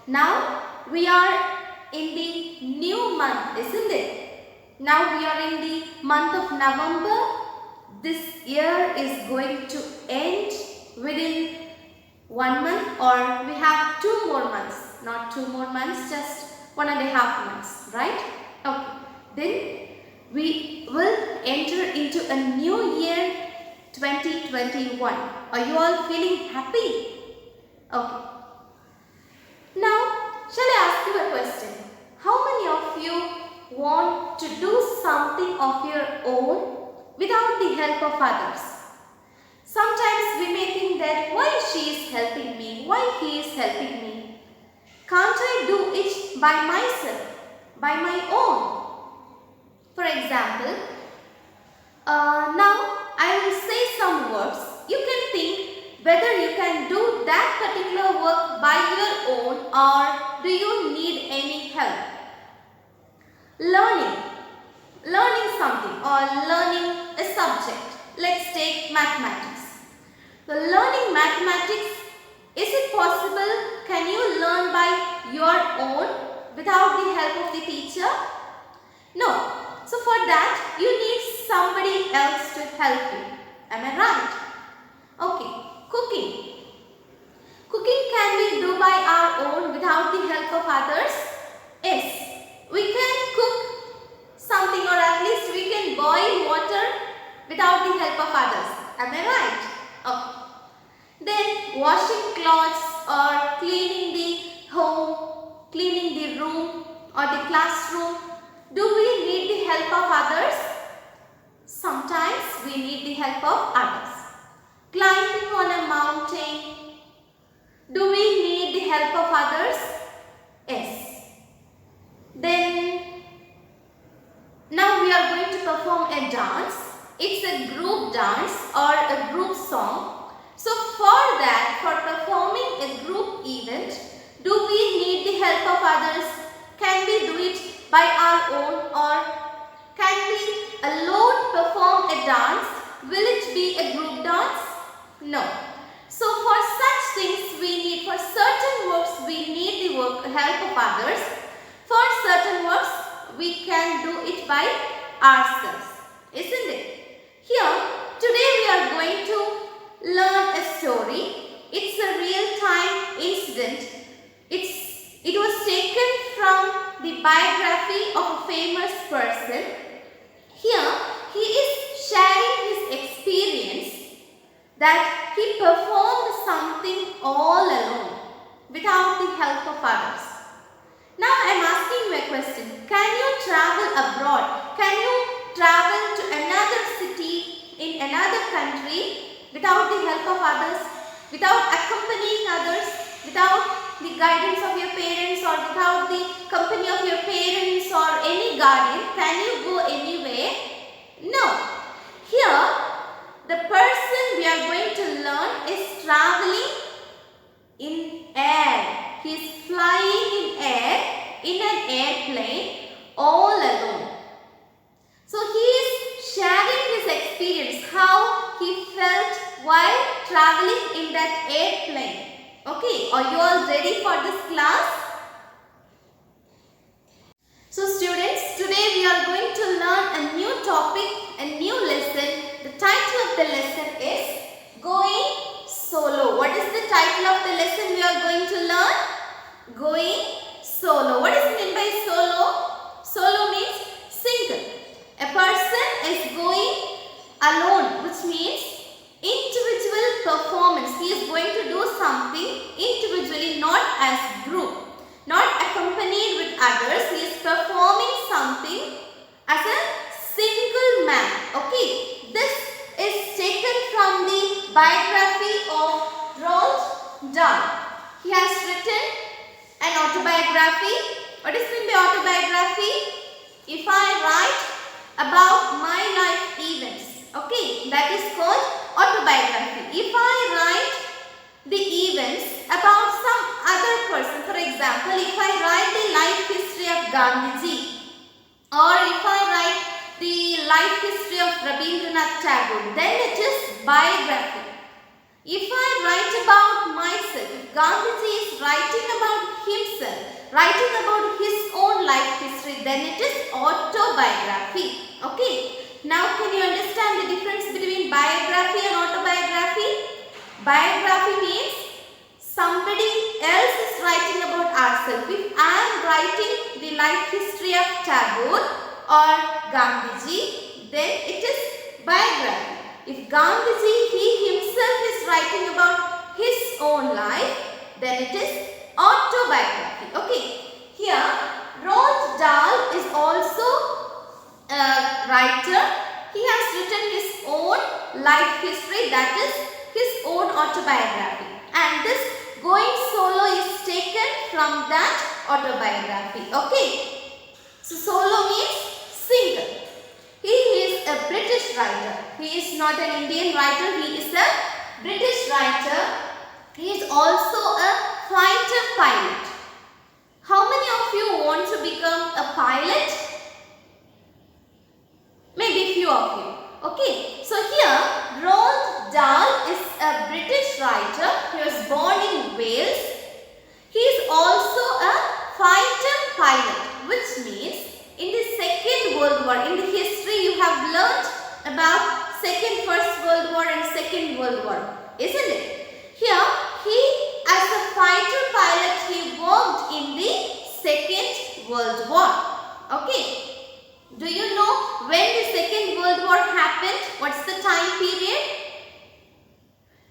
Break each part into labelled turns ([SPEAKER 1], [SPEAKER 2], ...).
[SPEAKER 1] Now we are in the new month, isn't it? Now we are in the month of November. This year is going to end within 1 month, or we have 2 more months. Not 2 more months, just 1.5 months, right? Okay. Then we will enter into a new year 2021. Are you all feeling happy? Okay. Now, shall I ask you a question? How many of you want to do something of your own without the help of others? Sometimes we may think that why she is helping me, why he is helping me. Can't I do it by myself, by my own? For example, now I will say some words. You can think whether you can do that particular work by your own or do you need any help. Learning something or learning a subject. Let's take mathematics. So learning mathematics, is it possible? Can you learn by your own without the help of the teacher? No. So for that you need somebody else to help you. Am I right? Okay. Cooking. Cooking can we do by our own without the help of others? Yes. We can cook something, or at least we can boil water without the help of others. Am I right? Okay. Then washing clothes or cleaning the home, cleaning the room or the classroom. Do we need the help of others? Sometimes we need the help of others. Climbing on a mountain. Do we need the help of others? Yes. Then, now we are going to perform a dance. It's a group dance or a group song. So for that, for performing a group event, do we need the help of others? Can we do it by our own, or can we alone perform a dance? Will it be a group dance? No. So for such things for certain works we need the help of others. For certain works we can do it by ourselves, isn't it? Here today we are going to learn a story. It's a real-time incident. It was taken from the biography of a famous person. Here he is sharing his experience that he performed something all alone without the help of others. Now I am asking you a question. Can you travel abroad? Can you travel to another city in another country without the help of others, without accompanying others, without the guidance of your parents or without the company of your parents or any guardian? Can you go anywhere? No. Here the person we are going to learn is traveling in air. He is flying in air in an airplane all alone. So he is sharing his experience, how he felt while traveling in that airplane. Okay, are you all ready for this class? So students, today we are going to learn a new topic, a new lesson. The title of the lesson is Going Solo. What is the title of the lesson we are going to learn? Going solo. What does it mean by solo? Solo means single. A person is going alone, which means individual performance. He is going to do something individually, not as group, not accompanied with others. He is performing something as a single man. Okay, this is taken from the biography of Roald Dahl. He has written an autobiography. What is meant by autobiography? If I write about my life events, okay, that is called autobiography. If I write the events about some other person, for example, if I write the life history of Gandhiji, or if I write the life history of Rabindranath Tagore, then it is biography. If I write about myself, if Gandhiji is writing about himself, writing about his own life history, then it is autobiography. Okay. Now can you understand the difference between biography and autobiography? Biography means somebody else is writing about ourselves. If I am writing the life history of Tagore or Gandhiji, then it is biography. If Gandhiji, he himself is writing about his own life, then it is autobiography. Okay. Here, Roald Dahl is also a writer. He has written his own life history, that is his own autobiography. And this Going Solo is taken from that autobiography. Okay. So solo means single. He is a British writer. He is not an Indian writer. He is a British writer. He is also a fighter pilot. How many of you want to become a pilot? Maybe few of you. Okay. So here Roald Dahl is a British writer. He was born in Wales. He is also a fighter pilot, which means in the Second World War, in the history you have learnt about First World War and Second World War, isn't it? Here he, as a fighter pilot, he worked in the Second World War. Okay. Do you know when the Second World War happened? What's the time period?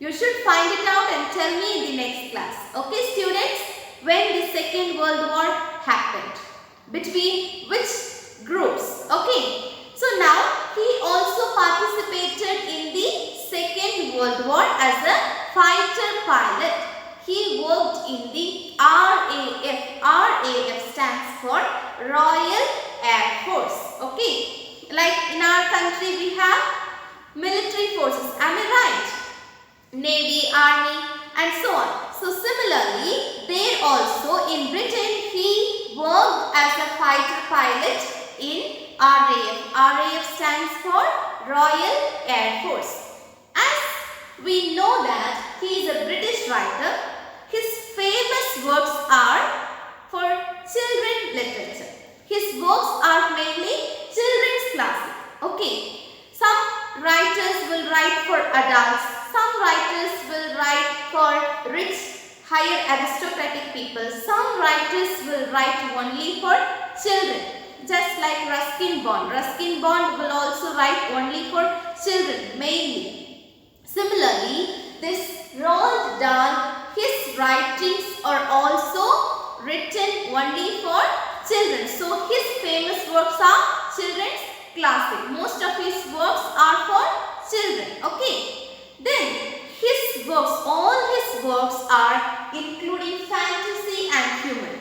[SPEAKER 1] You should find it out and tell me in the next class. Okay, students? When the Second World War happened? Between which groups? Okay. So now he also participated in the Second World War as a fighter pilot. He worked in the RAF. RAF stands for Royal Air Force. Okay. Like in our country we have military forces. Am I right? Navy, army and so on. So similarly, there also in Britain he worked as a fighter pilot in RAF. RAF stands for Royal Air Force. As we know that he is a British writer, his famous works are for children literature. His works are mainly children's classic. Okay. Some writers will write for adults. Some writers will write for rich, higher aristocratic people. Some writers will write only for children. Just like Ruskin Bond. Ruskin Bond will also write only for children, mainly. Similarly, this Roald Dahl, his writings are also written only for children. So his famous works are children's classic. Most of his works are for children. Okay. Then his works, all his works are including fantasy and humor.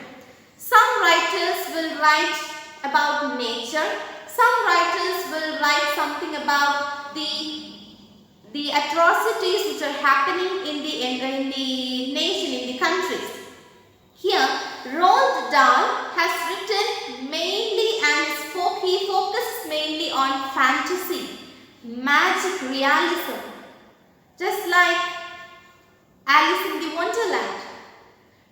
[SPEAKER 1] Some writers will write about nature. Some writers will write something about the atrocities which are happening in the nation, in the countries. Here, Roald Dahl has written mainly and he focuses mainly on fantasy, magic, realism. Just like Alice in the Wonderland.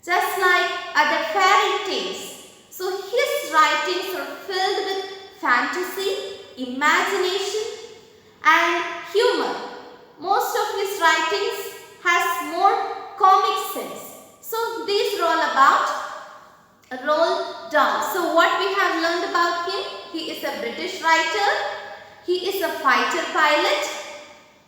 [SPEAKER 1] Just like other fairy tales. So his writings are filled with fantasy, imagination and humor. Most of his writings has more comic sense. So these are all about Roald Dahl. So what we have learned about him? He is a British writer. He is a fighter pilot.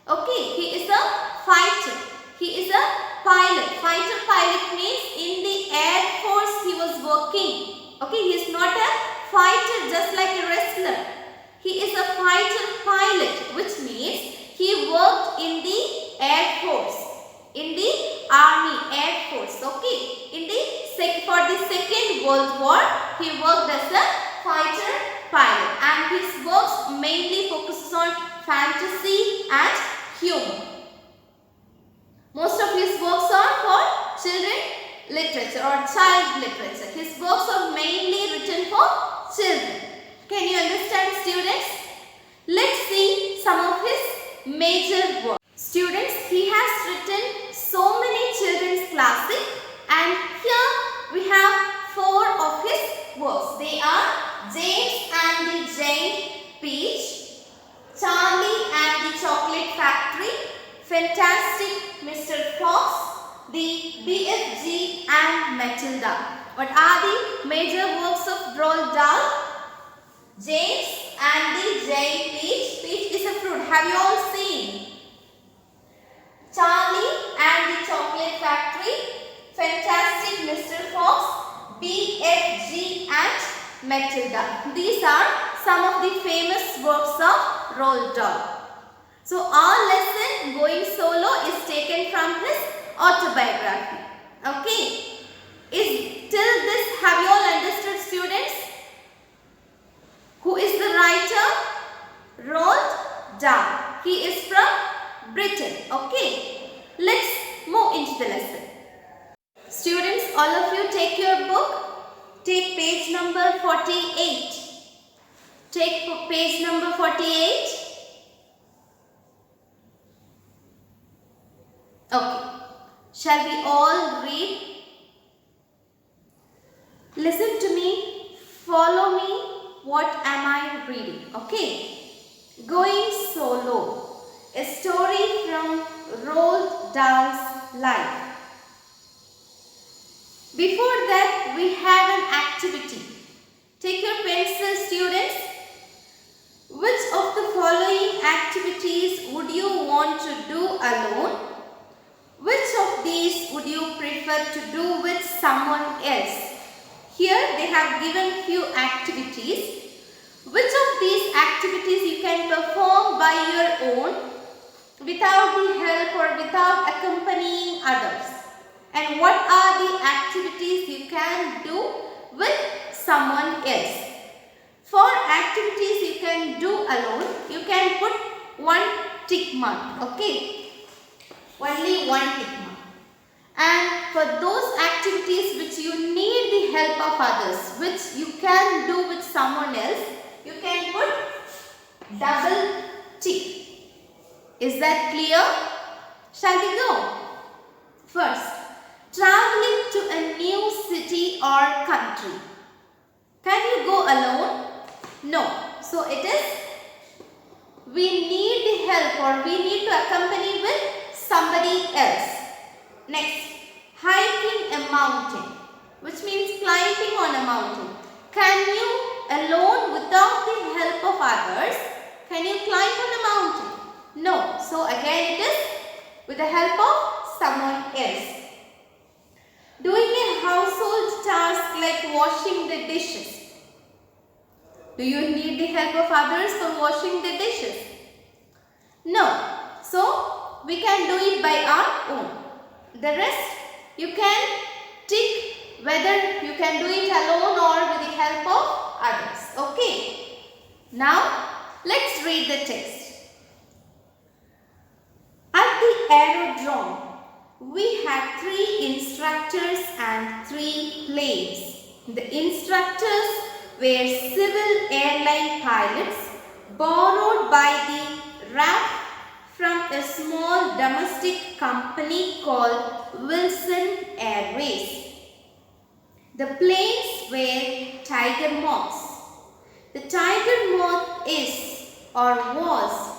[SPEAKER 1] Okay, he is a fighter. He is a pilot. Fighter pilot means in the Air Force he was working. Okay, he is not a fighter just like a wrestler. He is a fighter pilot, which means he worked in the Air Force, in the Army, Air Force. Okay, for the Second World War he worked as a fighter pilot, and his works mainly focuses on fantasy and humor. Most of his works are for children literature or child literature. His works are mainly written for children. Can you understand, students? Let's see some of his major works. Students, he has written so many children's classics, and here we have Fantastic Mr. Fox, the BFG and Matilda. What are the major works of Roald Dahl? James and the Giant Peach. Peach is a fruit. Have you all seen? Charlie and the Chocolate Factory, Fantastic Mr. Fox, BFG and Matilda. These are some of the famous works of Roald Dahl. So our lesson Going Solo is taken from his autobiography. Okay. Till this, have you all understood, students? Who is the writer? Roald Dahl. He is from Britain. Okay. Let's move into the lesson. Students, all of you take your book. Take page number 48. Take page number 48. Okay. Shall we all read? Listen to me. Follow me. What am I reading? Okay. Going Solo. A story from Roald Dahl's life. Before that, we have an activity. Take your pencil, students. Which of the following activities would you want to do alone? Which of these would you prefer to do with someone else? Here they have given few activities. Which of these activities you can perform by your own without the help or without accompanying others? And what are the activities you can do with someone else? For activities you can do alone, you can put one tick mark. Okay. Only one tick mark. And for those activities which you need the help of others, which you can do with someone else, you can put double tick. Is that clear? Shall we go? First, traveling to a new city or country. Can you go alone? No. So it is, we need the help or we need to accompany with somebody else. Next, hiking a mountain, which means climbing on a mountain. Can you alone without the help of others, can you climb on a mountain? No. So again it is with the help of someone else. Doing a household task like washing the dishes. Do you need the help of others for washing the dishes? No. So we can do it by our own. The rest you can tick whether you can do it alone or with the help of others. Okay. Now let's read the text. At the aerodrome, we had 3 instructors and 3 planes. The instructors were civil airline pilots borrowed by the RAF from a small domestic company called Wilson Airways. The planes were tiger moths. The tiger moth is or was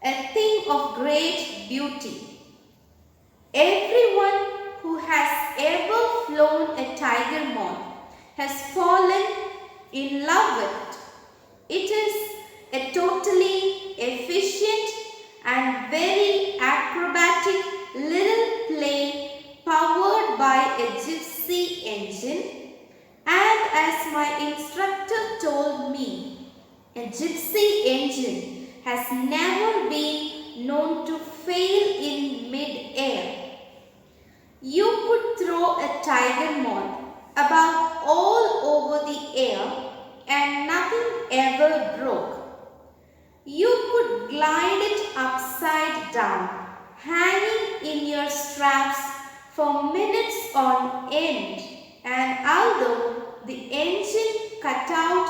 [SPEAKER 1] a thing of great beauty. Everyone who has ever flown a tiger moth has fallen in love with it. It is a totally efficient and very acrobatic little plane powered by a gypsy engine, and as my instructor told me, a gypsy engine has never been known to fail in mid-air. You could throw a tiger moth about all over the air and nothing ever broke. You could glide it upside down, hanging in your straps for minutes on end, and although the engine cut out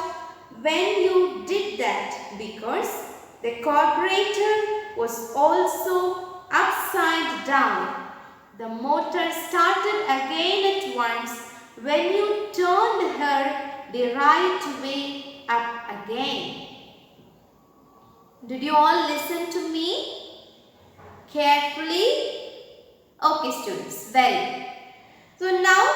[SPEAKER 1] when you did that because the carburetor was also upside down, the motor started again at once when you turned her the right way up again. Did you all listen to me? Carefully. Okay, students. Very good. So now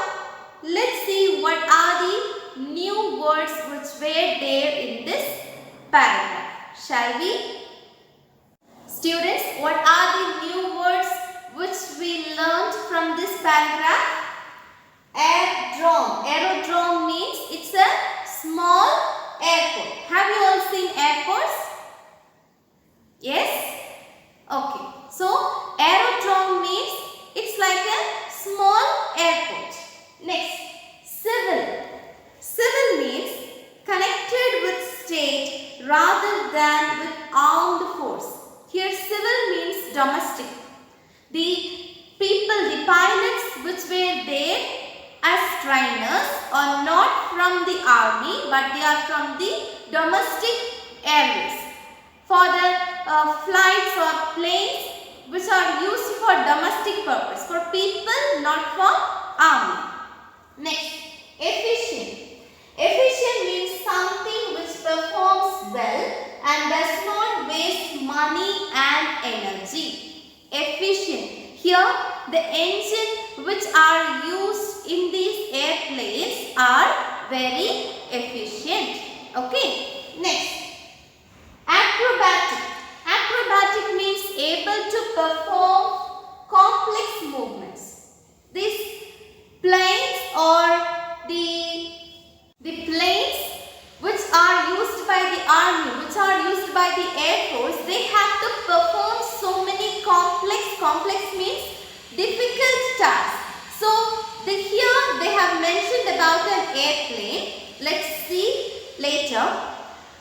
[SPEAKER 1] let's see what are the new words which were there in this paragraph. Shall we? Students, what are the new words which we learned from this paragraph? Aerodrome. Aerodrome means it's a small airport. Have you all seen airports? Yes? Okay. So, aerodrome means it's like a small airport. Next, civil. Civil means connected with state rather than with armed force. Here, civil means domestic. The people, the pilots which were there as trainers are not from the army, but they are from the domestic airways. For the flights or planes which are used for domestic purpose, for people, not for army. Next, efficient. Efficient means something which performs well and does not waste money and energy. Efficient. Here, the engine which are used in these airplanes are very efficient. Okay. Next, acrobatic. Acrobatic means able to perform complex movements. These planes or the planes which are used by the army, which are used by the air force, they have to perform so many complex means difficult tasks. So here they have mentioned about an airplane. Let's see later.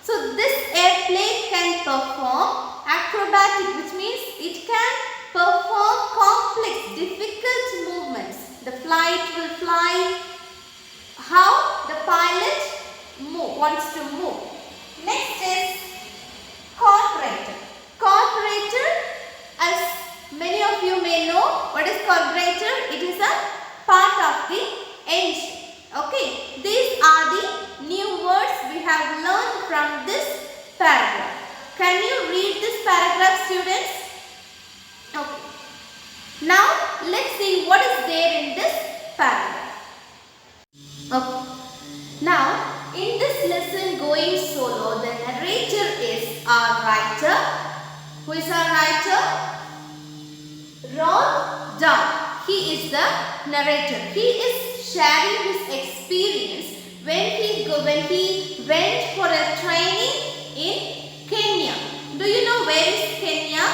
[SPEAKER 1] So this airplane can perform acrobatic, which means it can perform complex, difficult movements. The flight will fly how the pilot wants to move. Next is carburetor. Carburetor, as many of you may know, what is carburetor? It is a part of the engine. Okay, these are the new words we have learned from this paragraph. Can you read this paragraph, students? Okay. Now, let's see what is there in this paragraph. Okay. Now, in this lesson going solo, the narrator is our writer. Who is our writer? Roald Dahl. He is the narrator. He is sharing his experience when he went for a training in Kenya. Do you know where is Kenya?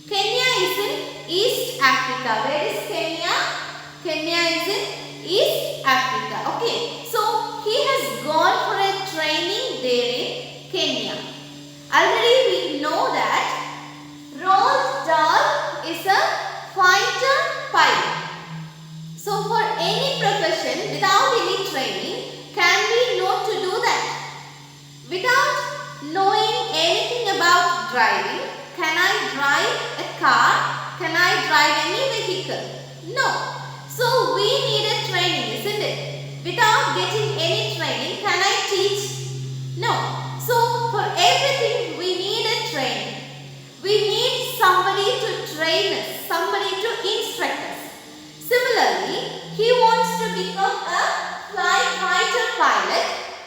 [SPEAKER 1] Kenya is in East Africa. Where is Kenya? Kenya is in East Africa. Okay. So, he has gone for a training there in Kenya. Already we know that Roald Dahl is a fighter pilot. So, for any profession without any training, can we know to do that? Without knowing anything about driving, can I drive a car? Can I drive any vehicle? No. So, we need a training, isn't it? Without getting any training, can I teach? No. So, for everything we need a training. We need somebody to train us, somebody to instruct us. Similarly, he wants to become a fighter pilot.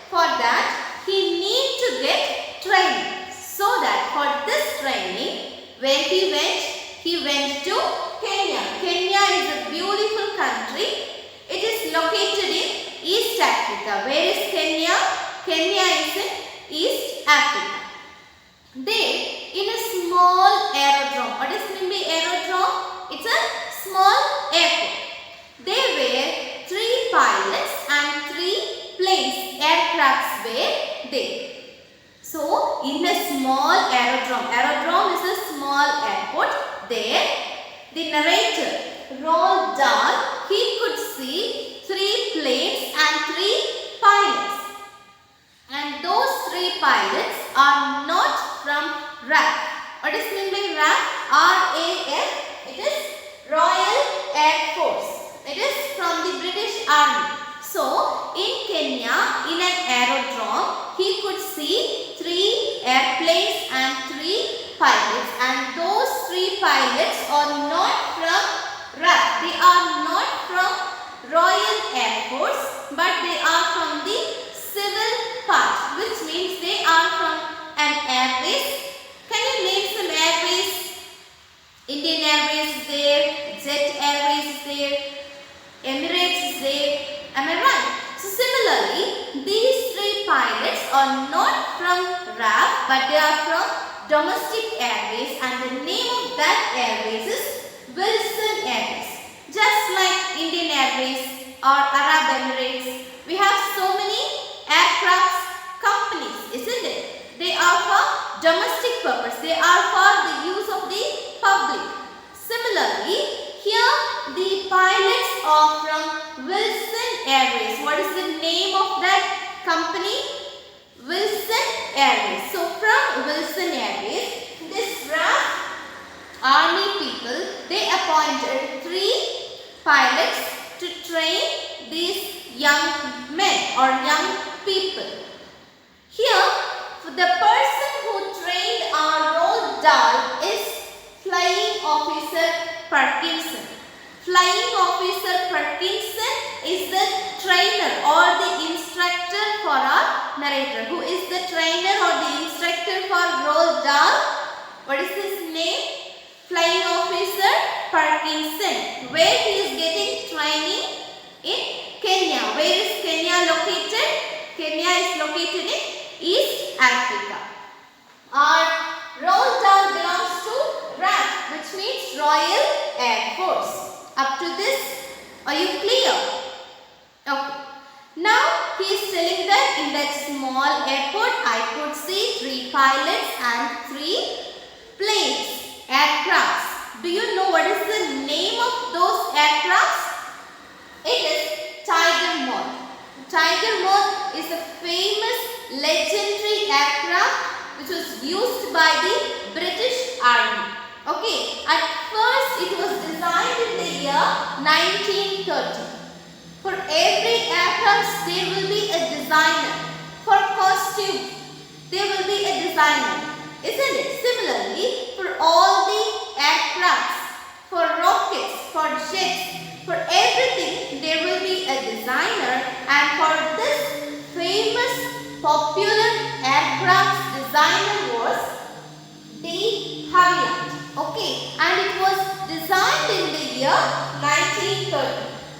[SPEAKER 1] For that, he needs to get training. So that for this training, where he went to Kenya. Kenya is a beautiful country. It is located in East Africa. Where is Kenya? Kenya is in East Africa. There, in a small aerodrome. What does mean by aerodrome? It's a small airport. There were 3 pilots and 3 planes, aircrafts were there. So, in a small aerodrome is a small airport. There, the narrator, Roald Dahl, he could see 3 planes and 3 pilots. And those 3 pilots are not from RAF. What does mean by RAF? RAF. It is Royal Air Force. It is from the British Army. So, in Kenya, in an aerodrome, he could see 3 airplanes and 3 pilots, and those 3 pilots are not from RAF. They are not from Royal Air Force, but they are from the civil part, which means they are from an airways. Can you name some airways? Indian Airways is there, Jet Airways is there, Emirates is there. Am I right? So similarly, these 3 pilots are not from RAF, but they are from domestic airways, and the name of that airways is Wilson Airways. Just like Indian Airways or Arab Emirates, we have so many aircraft companies, isn't it? They are for domestic purpose. They are for the use of the public. Similarly, here the pilots are from Wilson Airways. What is the name of that company? Wilson Airways. So from Wilson Airways, this RAF army people, they appointed 3 pilots to train these young men or young people. Here, the person who trained our Roald Dahl is Flying Officer Parkinson. Flying Officer Parkinson is the trainer or the instructor for our narrator. Who is the trainer or the instructor for Roald Dahl? What is his name? Flying Officer Parkinson. Where he is getting training? In Kenya. Where is Kenya located? Kenya is located in East Africa. Our Roald Dahl belongs to RAF, which means Royal Air Force. Up to this, are you clear? Okay. Now he is telling that in that small airport I could see 3 pilots and 3 planes, aircrafts. Do you know what is the name of those aircrafts? It is Tiger Moth. Tiger Moth is a famous legendary aircraft which was used by the British Army. Okay, at first it was designed in the year 1930. For every aircraft there will be a designer. For costume there will be a designer. Isn't it? Similarly, for all the aircrafts, for rockets, for jets, for everything there will be a designer, and for this famous popular aircraft designer was de Havilland. Okay, and it was designed in the year 1930,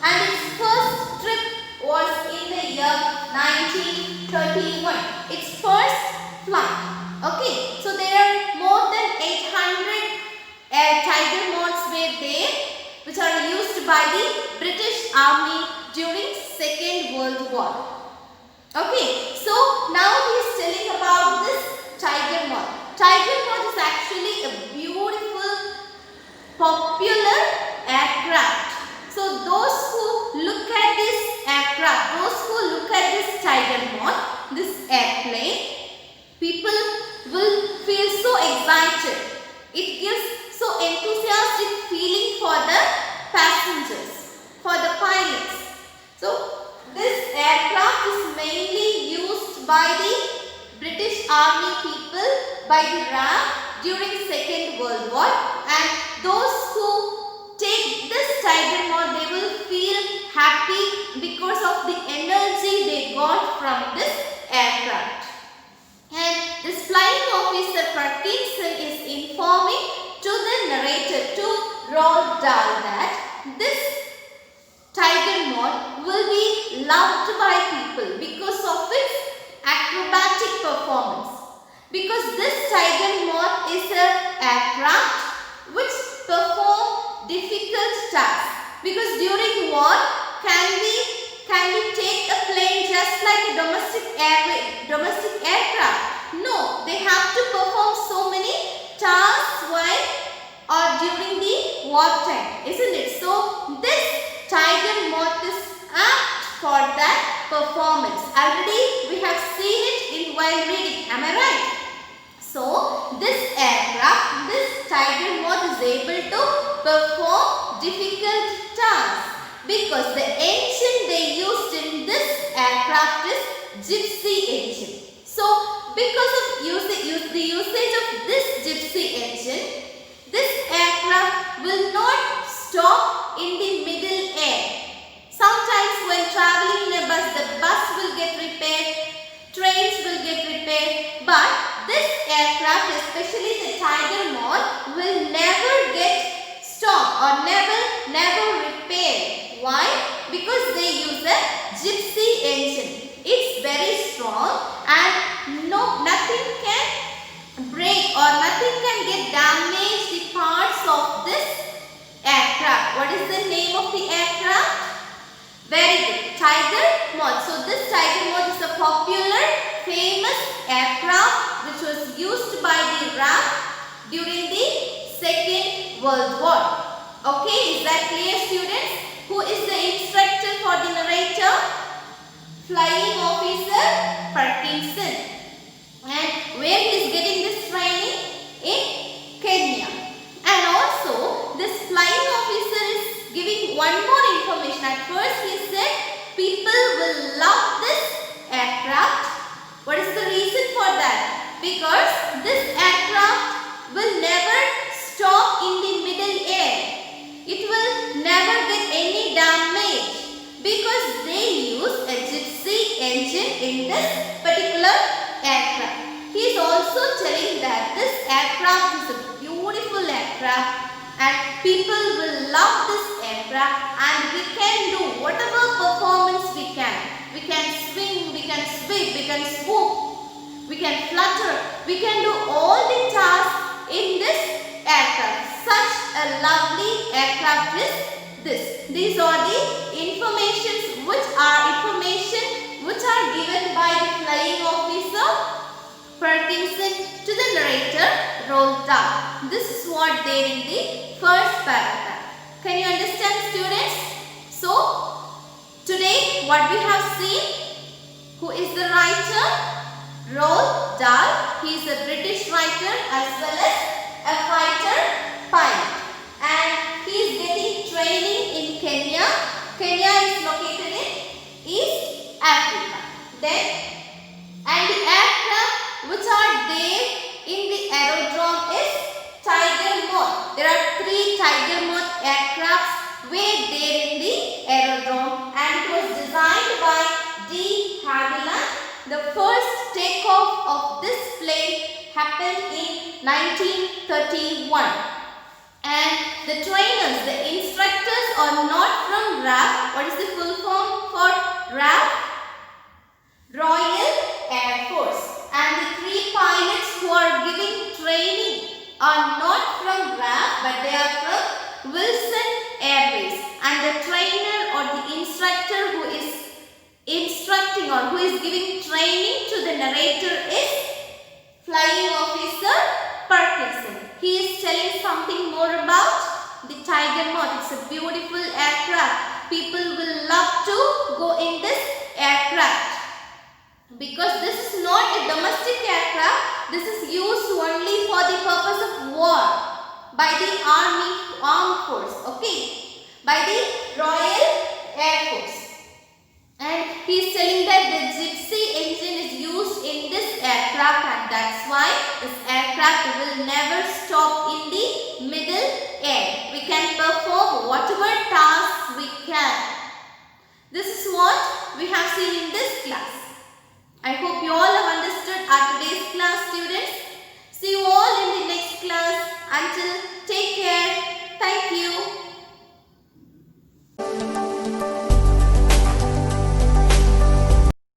[SPEAKER 1] and its first trip was in the year 1931. Its first flight. Okay, so there are more than 800 Tiger Moths were there, which are used by the British Army during Second World War. Okay, so now he is telling about this Tiger Moth. Tiger Moth is actually a beautiful, popular aircraft. So those who look at this aircraft, those who look at this Tiger Moth, this airplane, people will feel so excited. It gives so enthusiastic feeling for the passengers, for the pilots. So this aircraft is mainly used by the British Army people, by the RAF during Second World War, and those who take this Tiger Moth, they will feel happy because of the energy they got from this aircraft. And this Flying Officer Parkinson is informing to the narrator, to Roald Dahl, that this Tiger Moth will be loved by people because of its acrobatic performance. Because this Tiger Moth is an aircraft which perform difficult tasks. Because during war, can we take a plane just like a domestic aircraft? No, they have to perform so many tasks while or during the wartime, isn't it? So this Tiger Moth is apt for that performance. Already we have seen it in while reading. Am I right? So this aircraft, this Tiger Moth is able to perform difficult tasks because the engine they used in this aircraft is Gypsy engine. So because of the usage of this gypsy engine, this aircraft will not stop in the middle air. Sometimes when traveling in a bus, the bus will get repaired, trains will get repaired, but this aircraft, especially the Tiger Moth, will never get stopped or never repaired. Why? Because they use a gypsy engine. It's very strong and nothing can break or nothing can get damaged the parts of this aircraft. What is the name of the aircraft? Very good. Tiger Moth. So this Tiger Moth is a popular, famous aircraft which was used by the RAF during the Second World War. Okay, is that clear, students? Who is the instructor for the narrator? Flying Officer Parkinson. And where he is getting this training? In Kenya. And also, this flying officer is giving one more information. At first he said people will love this aircraft. What is the reason for that? Because this aircraft will never stop in the middle air. It will never get any damage because they use a gypsy engine in this particular aircraft. He is also telling that this aircraft is a beautiful aircraft and people will love this aircraft and we can do whatever performance we can. We can swing, we can sweep, we can swoop, we can flutter, we can do all the tasks in this aircraft. Such a lovely aircraft is this. These are the informations which are given by the flying officer Parkinson to the narrator Roald Dahl. This is what there in the first paragraph. Can you understand, students? So, today what we have seen, who is the writer? Roald Dahl. He is a British writer as well as a fighter pilot. And he is getting training in Kenya. Kenya is located in East Africa. And the aircraft which are there in the aerodrome is Tiger Moth. There are 3 Tiger Moth aircrafts were there in the aerodrome and it was designed by de Havilland. The first takeoff of this plane happened in 1931. And the trainers, the instructors are not from RAF. What is the full form for RAF? Royal Air Force. And the 3 pilots who are giving training are not from RAF but they are from Wilson Airways. And the trainer or the instructor who is instructing or who is giving training to the narrator is Flying Officer Parkinson. He is telling something more about the Tiger Moth. It's a beautiful aircraft. People will love to go in this aircraft. Because this is not a domestic aircraft, this is used only for the purpose of war by the armed force, okay, by the Royal Air Force. And he is telling that the gypsy engine is used in this aircraft and that's why this aircraft will never stop in the middle air. We can perform whatever tasks we can. This is what we have seen in this class. I hope you all have understood our today's class, students. See you all in the next class. Until